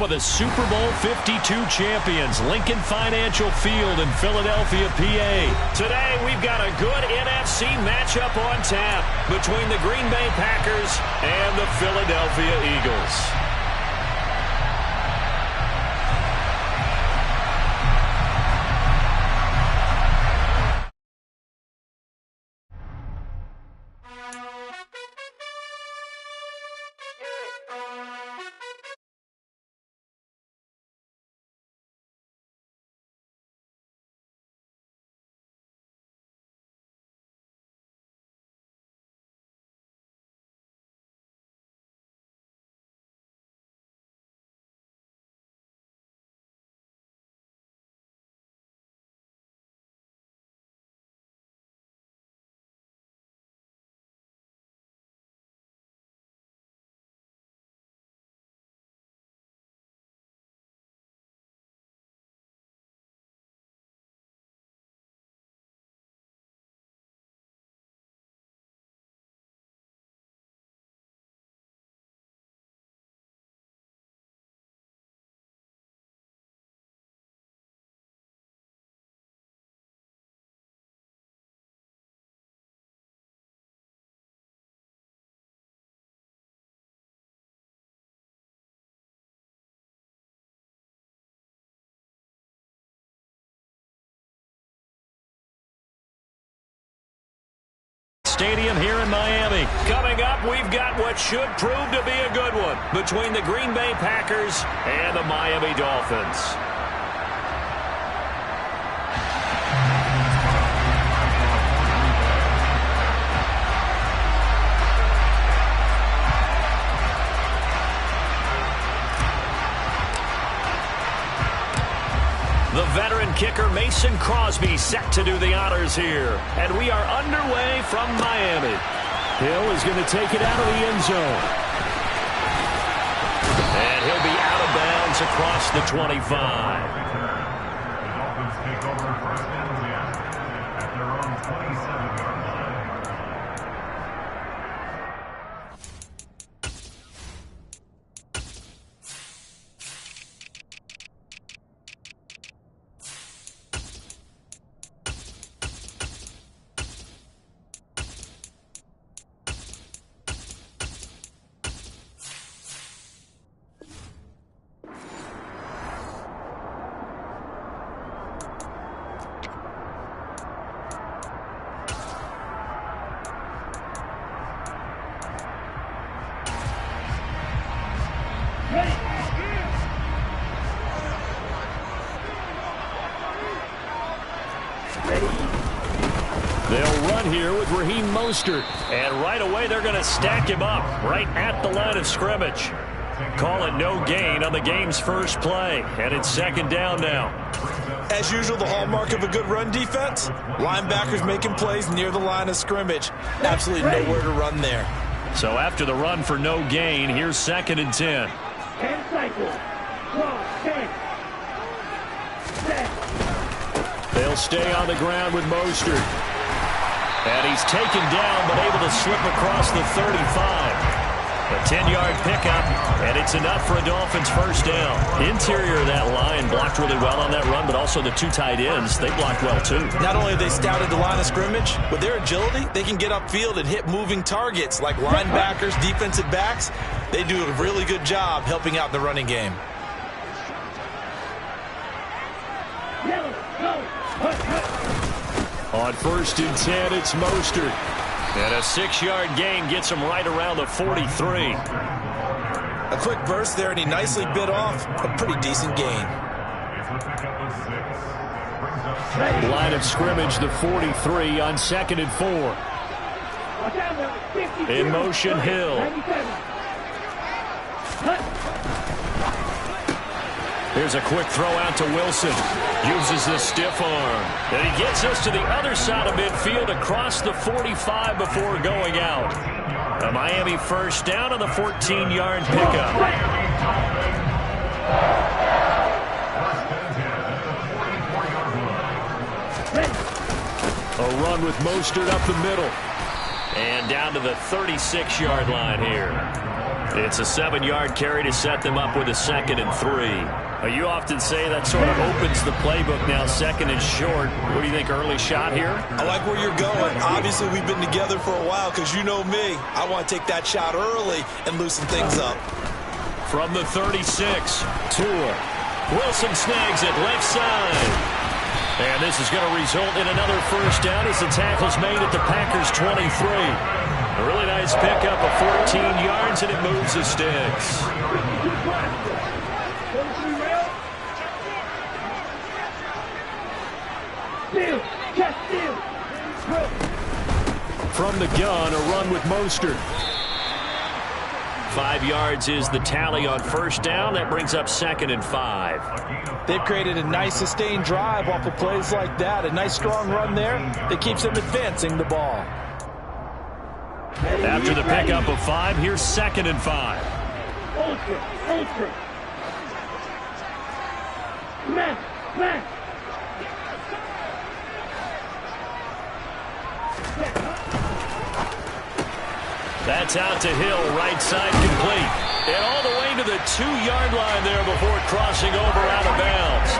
of the Super Bowl 52 champions, Lincoln Financial Field in Philadelphia, PA. Today, we've got a good NFC matchup on tap between the Green Bay Packers and the Philadelphia Eagles. Stadium here in Miami. Coming up, we've got what should prove to be a good one between the Green Bay Packers and the Miami Dolphins. The veteran kicker Mason Crosby set to do the honors here. And we are underway from Miami. Hill is going to take it out of the end zone. And he'll be out of bounds across the 25. The Dolphins take over first and 10 at their own 27-yard line. They'll run here with Raheem Mostert. And right away, they're going to stack him up right at the line of scrimmage. Call it no gain on the game's first play. And it's second down now. As usual, the hallmark of a good run defense, linebackers making plays near the line of scrimmage. Absolutely nowhere to run there. So after the run for no gain, here's second and 10. 10 cycles. 10. They'll stay on the ground with Mostert. And he's taken down, but able to slip across the 35. A 10-yard pickup, and it's enough for a Dolphins first down. Interior of that line blocked really well on that run, but also the two tight ends, they blocked well too. Not only have they scouted the line of scrimmage, with their agility, they can get upfield and hit moving targets like linebackers, defensive backs. They do a really good job helping out in the running game. On first and 10, it's Mostert. And a 6-yard gain gets him right around the 43. A quick burst there, and he nicely bit off a pretty decent gain. Line of scrimmage, the 43 on second and 4. In motion, Hill. Here's a quick throw out to Wilson. Uses the stiff arm. And he gets us to the other side of midfield across the 45 before going out. A Miami first down on the 14-yard pickup. A run with Mostert up the middle. And down to the 36-yard line here. It's a 7-yard carry to set them up with a 2nd and 3. You often say that sort of opens the playbook now, 2nd and short. What do you think, early shot here? I like where you're going. Obviously, we've been together for a while because you know me. I want to take that shot early and loosen things up. From the 36, Tua. Wilson snags it left side. And this is going to result in another first down as the tackle's made at the Packers' 23. A really nice pickup of 14 yards, and it moves the sticks. From the gun, a run with Mostert. 5 yards is the tally on first down. That brings up 2nd and 5. They've created a nice sustained drive off of plays like that. A nice strong run there that keeps them advancing the ball. After the pickup of 5, here's 2nd and 5. Ultra. Smash. That's out to Hill, right side complete. And all the way to the 2-yard line there before crossing over out of bounds.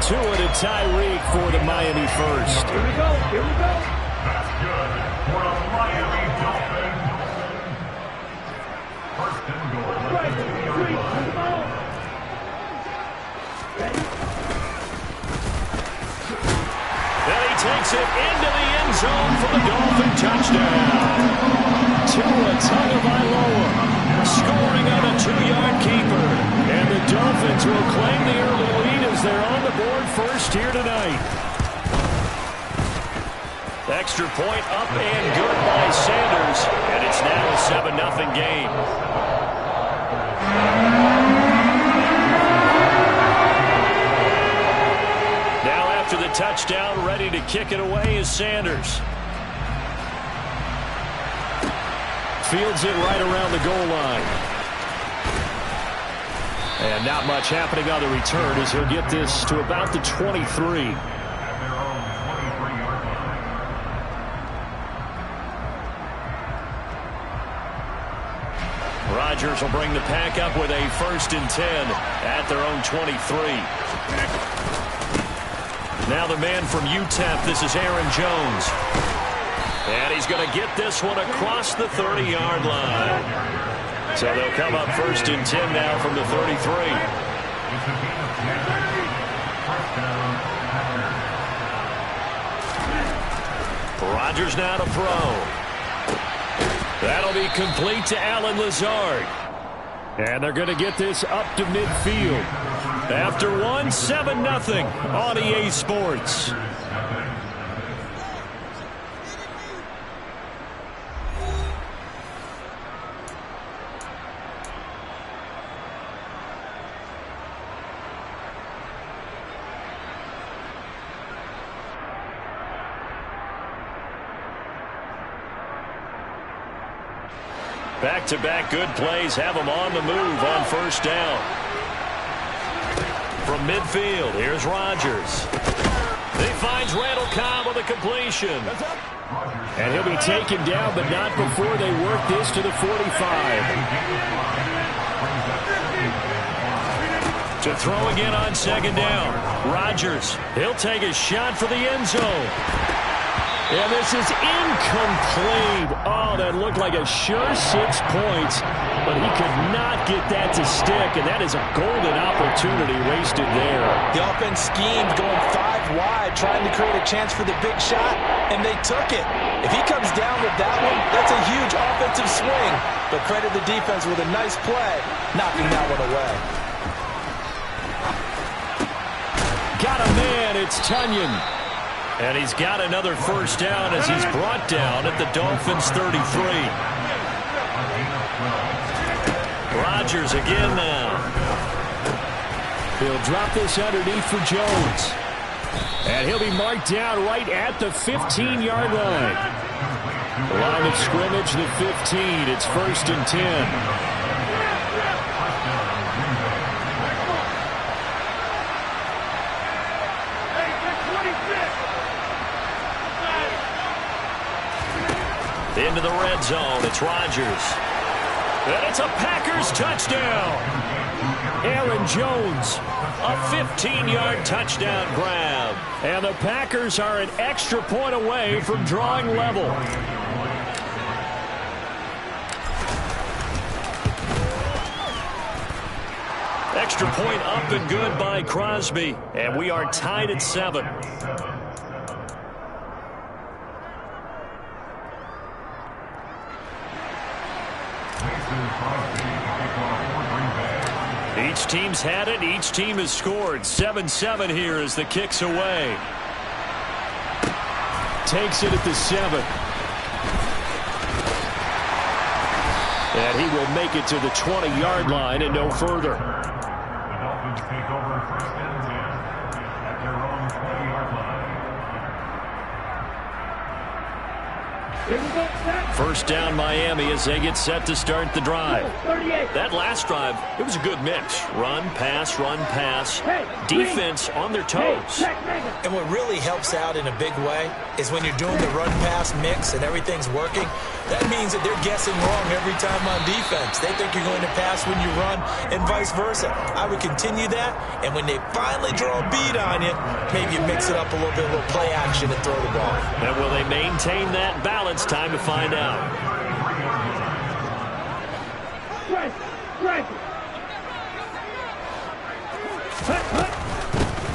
Tua to Tyreek for the Miami first. Here we go. That's good for the Miami Dolphins. First and goal. Then he takes it into the end zone for the Dolphin touchdown. Tua Tagovailoa scoring on a 2-yard keeper. And the Dolphins will claim the early lead as they're on the board first here tonight. Extra point up and good by Sanders. And it's now a 7-0 game. Now after the touchdown, ready to kick it away is Sanders. Fields it right around the goal line. And not much happening on the return as he'll get this to about the 23. Rodgers will bring the pack up with a 1st and 10 at their own 23. Now the man from UTEP, this is Aaron Jones. And he's going to get this one across the 30-yard line. So they'll come up 1st and 10 now from the 33. Rodgers now to throw. That'll be complete to Allen Lazard. And they're going to get this up to midfield. After 7-0 on EA Sports. Back-to-back good plays have them on the move on first down. From midfield, here's Rodgers. He finds Randall Cobb with a completion. And he'll be taken down, but not before they work this to the 45. To throw again on 2nd down. Rodgers, he'll take a shot for the end zone. And this is incomplete. Oh, that looked like a sure 6 points, but he could not get that to stick, and that is a golden opportunity wasted there. The offense schemed going 5 wide, trying to create a chance for the big shot, and they took it. If he comes down with that one, that's a huge offensive swing. But credit the defense with a nice play, knocking that one away. Got a man, it's Tunyon. And he's got another first down as he's brought down at the Dolphins' 33. Rodgers again now. He'll drop this underneath for Jones. And he'll be marked down right at the 15-yard line. Line of scrimmage, the 15. It's 1st and 10. Into the red zone. It's Rodgers. And it's a Packers touchdown. Aaron Jones, a 15-yard touchdown grab. And the Packers are an extra point away from drawing level. Extra point up and good by Crosby. And we are tied at 7. Each team's had it. Each team has scored. 7-7 here as the kick's away. Takes it at the 7. And he will make it to the 20-yard line and no further. The Dolphins take over 1st and 10 at their own 20-yard line. First down Miami as they get set to start the drive. That last drive, it was a good mix. Run, pass, defense on their toes. And what really helps out in a big way is when you're doing the run-pass mix and everything's working, that means that they're guessing wrong every time on defense. They think you're going to pass when you run and vice versa. I would continue that, and when they finally draw a bead on you, maybe you mix it up a little bit, a little play action and throw the ball. And will they maintain that balance? Time to find out.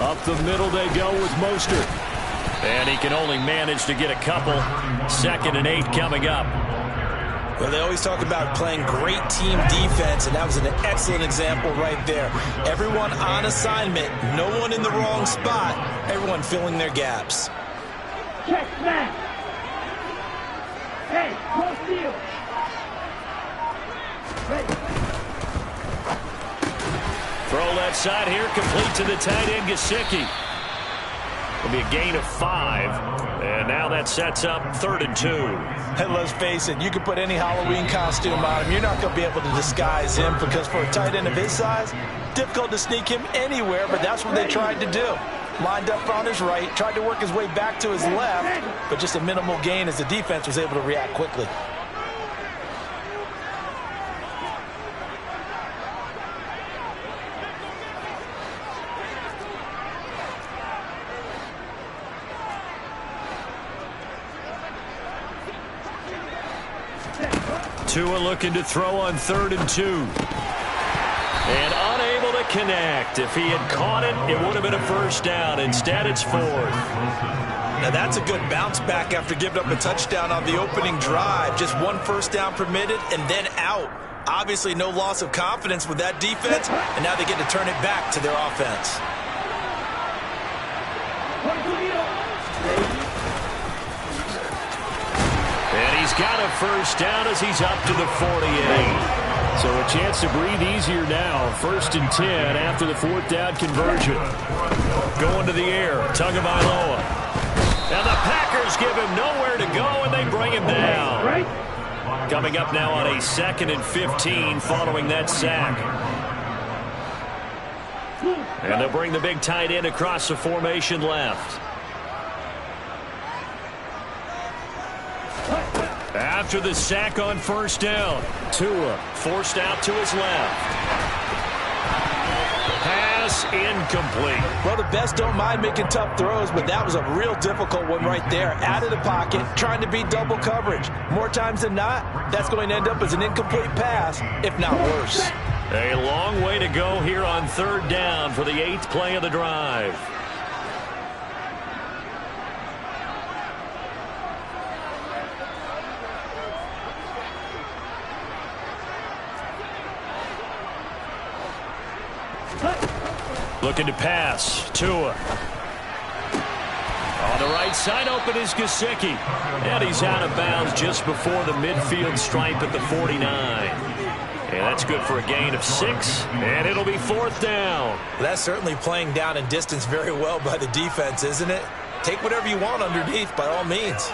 Up the middle they go with Mostert. And he can only manage to get a couple. 2nd and 8 coming up. Well, they always talk about playing great team defense, and that was an excellent example right there. Everyone on assignment, no one in the wrong spot, everyone filling their gaps. Check back. Hey, close field. Throw left side here, complete to the tight end, Gesicki. It'll be a gain of 5. And now that sets up 3rd and 2. And let's face it, you can put any Halloween costume on him. You're not going to be able to disguise him because for a tight end of his size, difficult to sneak him anywhere, but that's what they tried to do. Lined up on his right, tried to work his way back to his left, but just a minimal gain as the defense was able to react quickly. Tua looking to throw on 3rd and 2. And unable to connect. If he had caught it, it would have been a first down. Instead, it's 4th. Now, that's a good bounce back after giving up a touchdown on the opening drive. Just 1 first down permitted and then out. Obviously, no loss of confidence with that defense, and now they get to turn it back to their offense. And he's got a first down as he's up to the 48. So a chance to breathe easier now. 1st and 10 after the 4th down conversion. Going to the air, Tagovailoa. And the Packers give him nowhere to go, and they bring him down. Coming up now on a 2nd and 15 following that sack. And they'll bring the big tight end across the formation left. After the sack on 1st down, Tua forced out to his left. Pass incomplete. Well, the best don't mind making tough throws, but that was a real difficult one right there. Out of the pocket, trying to beat double coverage. More times than not, that's going to end up as an incomplete pass, if not worse. A long way to go here on 3rd down for the 8th play of the drive. Looking to pass. Tua. On the right side, open is Gesicki. And he's out of bounds just before the midfield stripe at the 49. And that's good for a gain of 6. And it'll be 4th down. That's certainly playing down and distance very well by the defense, isn't it? Take whatever you want underneath, by all means.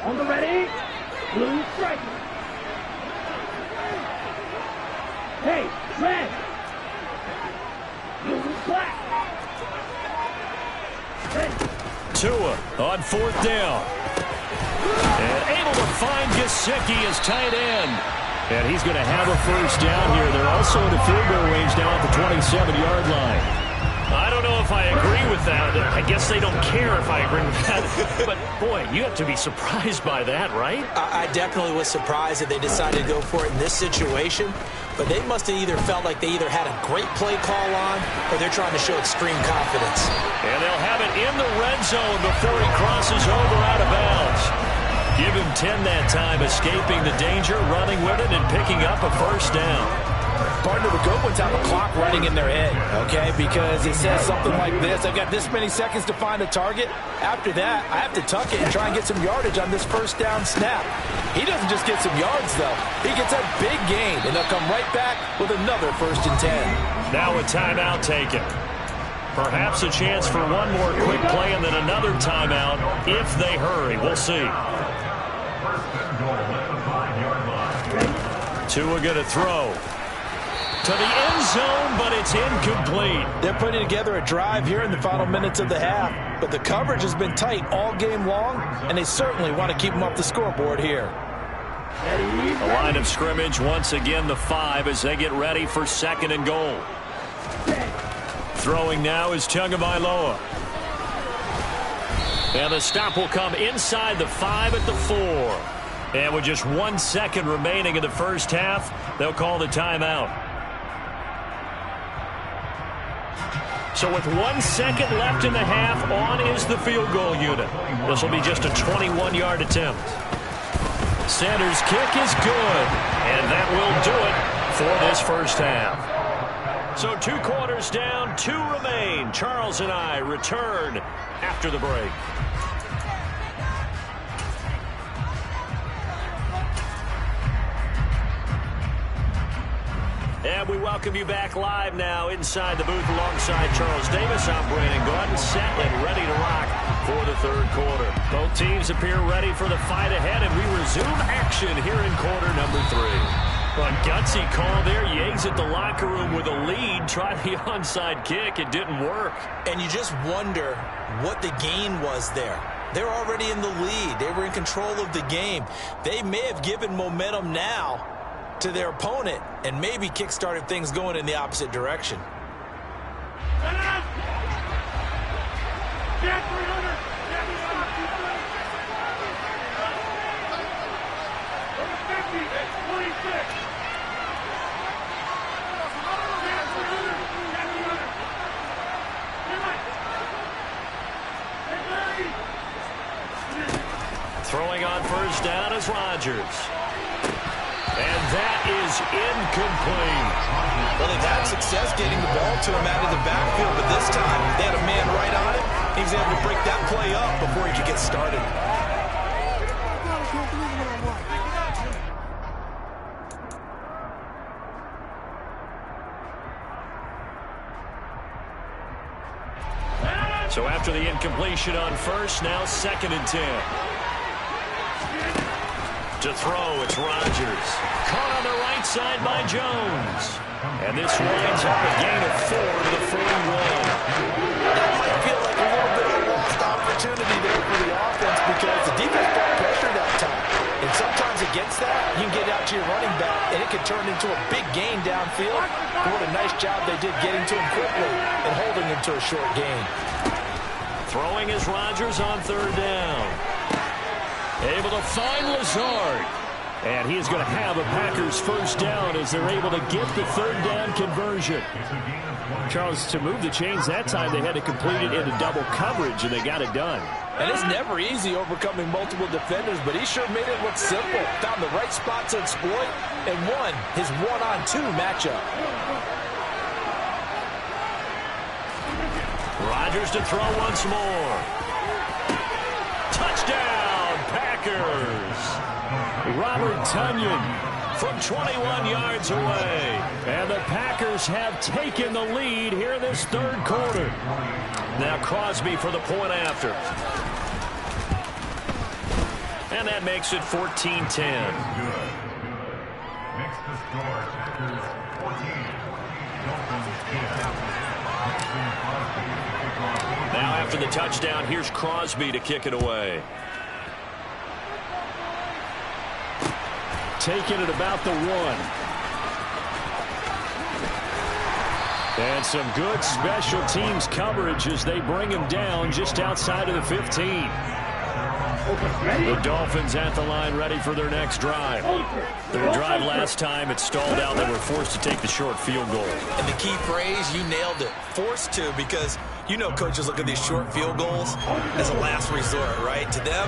On the ready, blue striker. Hey, red. Blue black. Ready. Tua on 4th down. And able to find Gesicki as tight end. And he's going to have a first down here. They're also in the field goal range now at the 27-yard line. I don't know if I agree with that. I guess they don't care if I agree with that. But, boy, you have to be surprised by that, right? I definitely was surprised that they decided to go for it in this situation. But they must have either felt like they either had a great play call on or they're trying to show extreme confidence. And they'll have it in the red zone before he crosses over out of bounds. Give him 10 that time, escaping the danger, running with it, and picking up a first down. Partner, the good ones have a clock running in their head, okay? Because it says something like this. I've got this many seconds to find a target. After that, I have to tuck it and try and get some yardage on this first down snap. He doesn't just get some yards, though. He gets a big gain, and they'll come right back with another 1st and 10. Now a timeout taken. Perhaps a chance for one more quick play and then another timeout if they hurry. We'll see. Tua going to throw to the end zone, but it's incomplete. They're putting together a drive here in the final minutes of the half, but the coverage has been tight all game long, and they certainly want to keep them off the scoreboard here. The line of scrimmage, once again the 5 as they get ready for 2nd and goal. Throwing now is Tagovailoa. And the stop will come inside the 5 at the 4. And with just 1 second remaining in the first half, they'll call the timeout. So with 1 second left in the half, on is the field goal unit. This will be just a 21-yard attempt. Sanders' kick is good, and that will do it for this first half. So 2 quarters down, 2 remain. Charles and I return after the break. And we welcome you back live now inside the booth alongside Charles Davis. I'm Brandon Gordon, set and ready to rock for the 3rd quarter. Both teams appear ready for the fight ahead, and we resume action here in quarter number 3. Well, gutsy call there. You exit the locker room with a lead. Try the onside kick. It didn't work. And you just wonder what the gain was there. They're already in the lead. They were in control of the game. They may have given momentum now to their opponent and maybe kick-started things going in the opposite direction. Throwing on first down is Rodgers. And that is incomplete. Well, they've had success getting the ball to him out of the backfield, but this time they had a man right on it. He was able to break that play up before he could get started. So after the incompletion on first, now 2nd and 10. To throw, it's Rodgers. Caught on the right side by Jones. And this winds up a gain of 4 to the 41. That might feel like a little bit of a lost opportunity there for the offense because the defense brought pressure that time. And sometimes against that, you can get out to your running back, and it can turn into a big gain downfield. But what a nice job they did getting to him quickly and holding him to a short gain. Throwing is Rodgers on 3rd down. Able to find Lazard. And he is going to have a Packers first down as they're able to get the 3rd down conversion. Charles, to move the chains that time, they had to complete it into double coverage, and they got it done. And it's never easy overcoming multiple defenders, but he sure made it look simple. Found the right spot to exploit and won his 1-on-2 matchup. Rodgers to throw once more. Touchdown, Packers. Robert Tonyan from 21 yards away. And the Packers have taken the lead here in this 3rd quarter. Now Crosby for the point after. And that makes it 14-10. Makes the score Packers 14. Now After the touchdown, here's Crosby to kick it away. Taking it about the 1. And some good special teams coverage as they bring him down just outside of the 15. The Dolphins at the line ready for their next drive. Their drive last time, it stalled out. They were forced to take the short field goal. And the key phrase, you nailed it, forced to, because you know coaches look at these short field goals as a last resort, right? To them,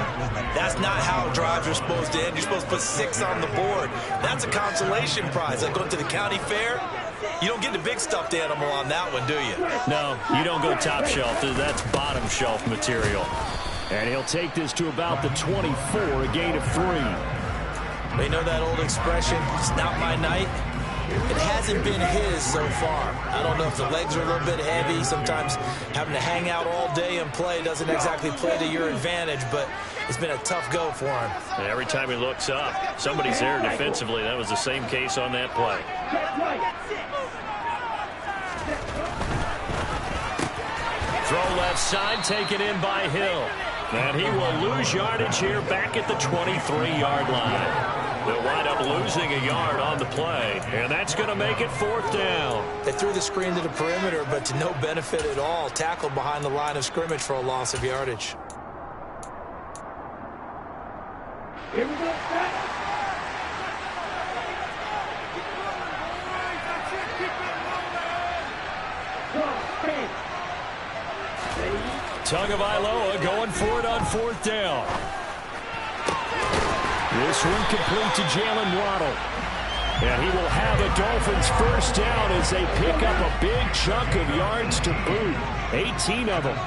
that's not how drives are supposed to end. You're supposed to put 6 on the board. That's a consolation prize. Like going to the county fair, you don't get the big stuffed animal on that one, do you? No, you don't go top shelf. That's bottom shelf material. And he'll take this to about the 24, a gain of 3. They know that old expression, it's not my night. It hasn't been his so far. I don't know if the legs are a little bit heavy. Sometimes having to hang out all day and play doesn't exactly play to your advantage, but it's been a tough go for him. And every time he looks up, somebody's there defensively. That was the same case on that play. Throw left side, taken in by Hill. And he will lose yardage here back at the 23-yard line. They'll wind up losing a yard on the play, and that's going to make it 4th down. They threw the screen to the perimeter, but to no benefit at all. Tackled behind the line of scrimmage for a loss of yardage. Here we go, Tagovailoa going for it on 4th down. This one complete to Jalen Waddle. And he will have a Dolphins 1st down as they pick up a big chunk of yards to boot. 18 of them.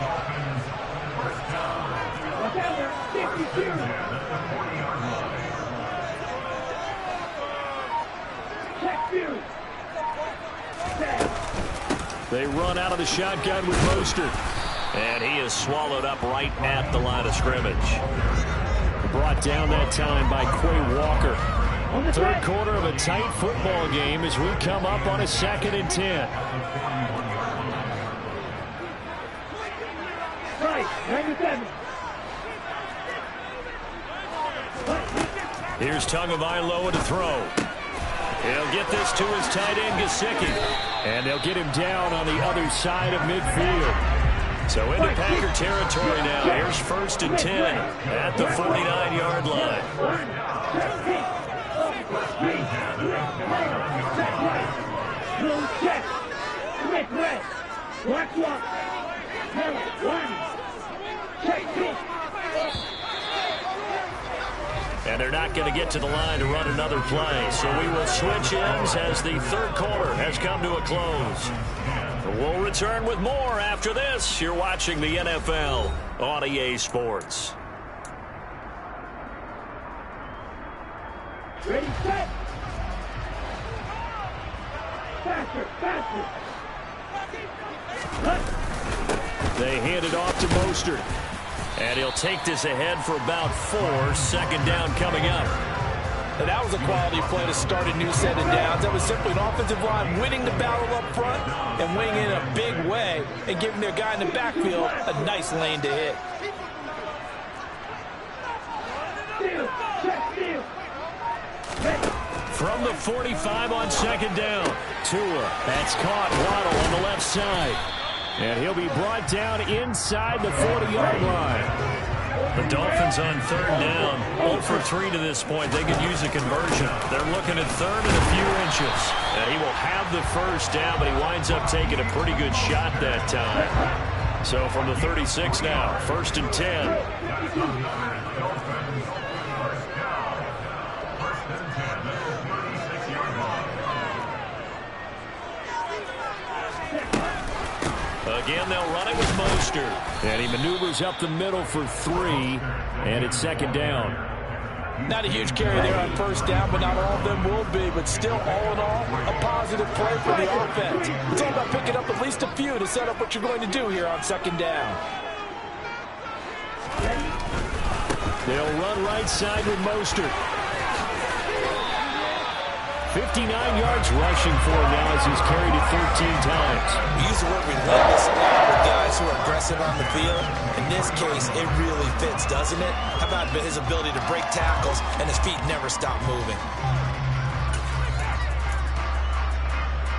They run out of the shotgun with Mostert. And he is swallowed up right at the line of scrimmage. Brought down that time by Quay Walker. 3rd quarter of a tight football game as we come up on a 2nd and 10. Right, 97. Here's Tagovailoa to throw. He'll get this to his tight end, Gesicki. And they'll get him down on the other side of midfield. So into Packer territory now. Here's 1st and 10 at the 49-yard line. And they're not going to get to the line to run another play. So we will switch ends as the 3rd quarter has come to a close. We'll return with more after this. You're watching the NFL on EA Sports. Ready, set. Faster, faster. They hand it off to Mostert. And he'll take this ahead for about 4. 2nd down coming up. And that was a quality play to start a new set of downs. That was simply an offensive line winning the battle up front and winning in a big way and giving their guy in the backfield a nice lane to hit. From the 45 on 2nd down. Tua, that's caught. Waddle on the left side. And he'll be brought down inside the 40-yard line. The Dolphins on 3rd down, 0 for 3 to this point. They could use a conversion. They're looking at 3rd and a few inches. And he will have the 1st down, but he winds up taking a pretty good shot that time. So from the 36 now, 1st and 10. Again, they'll run it with Mostert. And he maneuvers up the middle for 3, and it's 2nd down. Not a huge carry there on 1st down, but not all of them will be. But still, all in all, a positive play for the offense. It's all about picking up at least a few to set up what you're going to do here on 2nd down. They'll run right side with Mostert. 59 yards rushing for him now as he's carried it 13 times. We use the word relentless a lot with guys who are aggressive on the field. In this case, it really fits, doesn't it? How about his ability to break tackles and his feet never stop moving?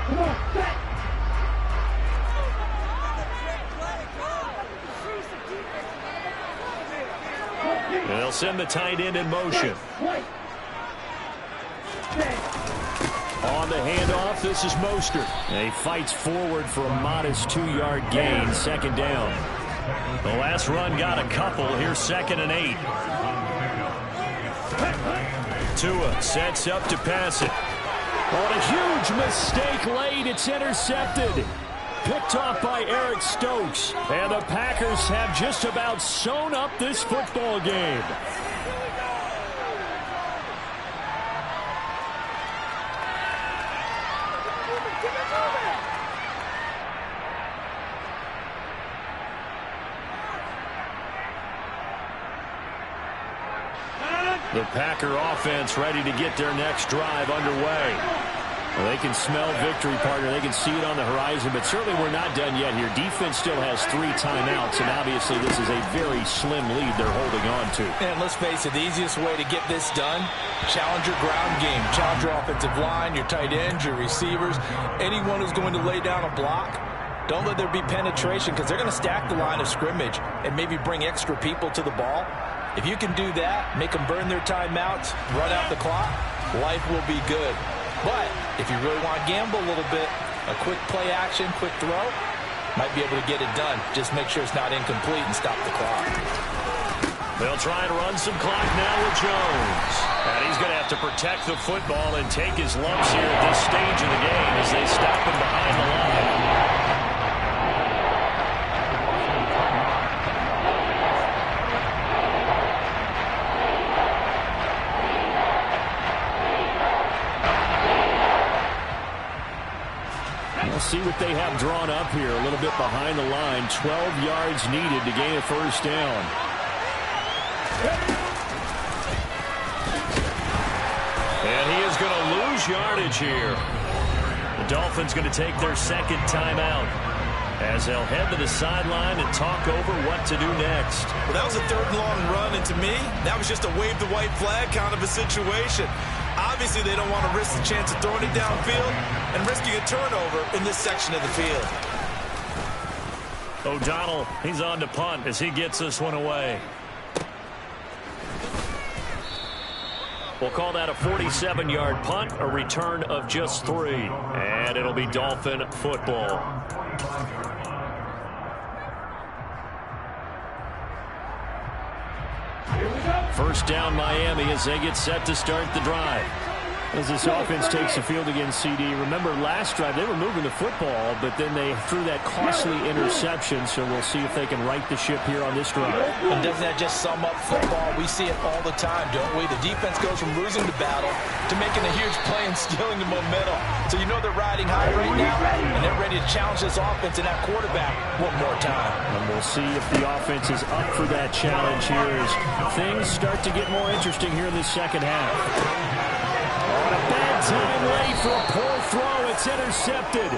Come on, set. They'll send the tight end in motion. On the handoff, this is Mostert. He fights forward for a modest 2-yard gain, second down. The last run got a couple. Here's 2nd and 8. Tua sets up to pass it. On a huge mistake late, it's intercepted. Picked off by Eric Stokes. And the Packers have just about sewn up this football game. The Packer offense ready to get their next drive underway. Well, they can smell victory, partner. They can see it on the horizon, but certainly we're not done yet here. Defense still has 3 timeouts, and obviously this is a very slim lead they're holding on to. And let's face it, the easiest way to get this done, challenge your ground game. Challenge your offensive line, your tight ends, your receivers, anyone who's going to lay down a block. Don't let there be penetration because they're going to stack the line of scrimmage and maybe bring extra people to the ball. If you can do that, make them burn their timeouts, run out the clock, life will be good. But if you really want to gamble a little bit, a quick play action, quick throw, might be able to get it done. Just make sure it's not incomplete and stop the clock. They'll try and run some clock now with Jones. And he's going to have to protect the football and take his lumps here at this stage of the game as they stop him behind the line. See what they have drawn up here. A little bit behind the line. 12 yards needed to gain a first down. And he is going to lose yardage here. The Dolphins going to take their 2nd timeout as they'll head to the sideline and talk over what to do next. Well, that was a 3rd and long run, and to me, that was just a wave the white flag kind of a situation. Obviously, they don't want to risk the chance of throwing it downfield and risking a turnover in this section of the field. O'Donnell, he's on to punt as he gets this one away. We'll call that a 47-yard punt, a return of just 3. And it'll be Dolphin football. First down Miami as they get set to start the drive. As this offense takes the field against CD. Remember last drive they were moving the football, but then they threw that costly interception, so we'll see if they can right the ship here on this drive. And doesn't that just sum up football? We see it all the time, don't we? The defense goes from losing the battle to making a huge play and stealing the momentum. So you know they're riding high right now, and they're ready to challenge this offense and that quarterback one more time. And we'll see if the offense is up for that challenge here as things start to get more interesting here in the second half. On a bad time late for a poor throw. It's intercepted.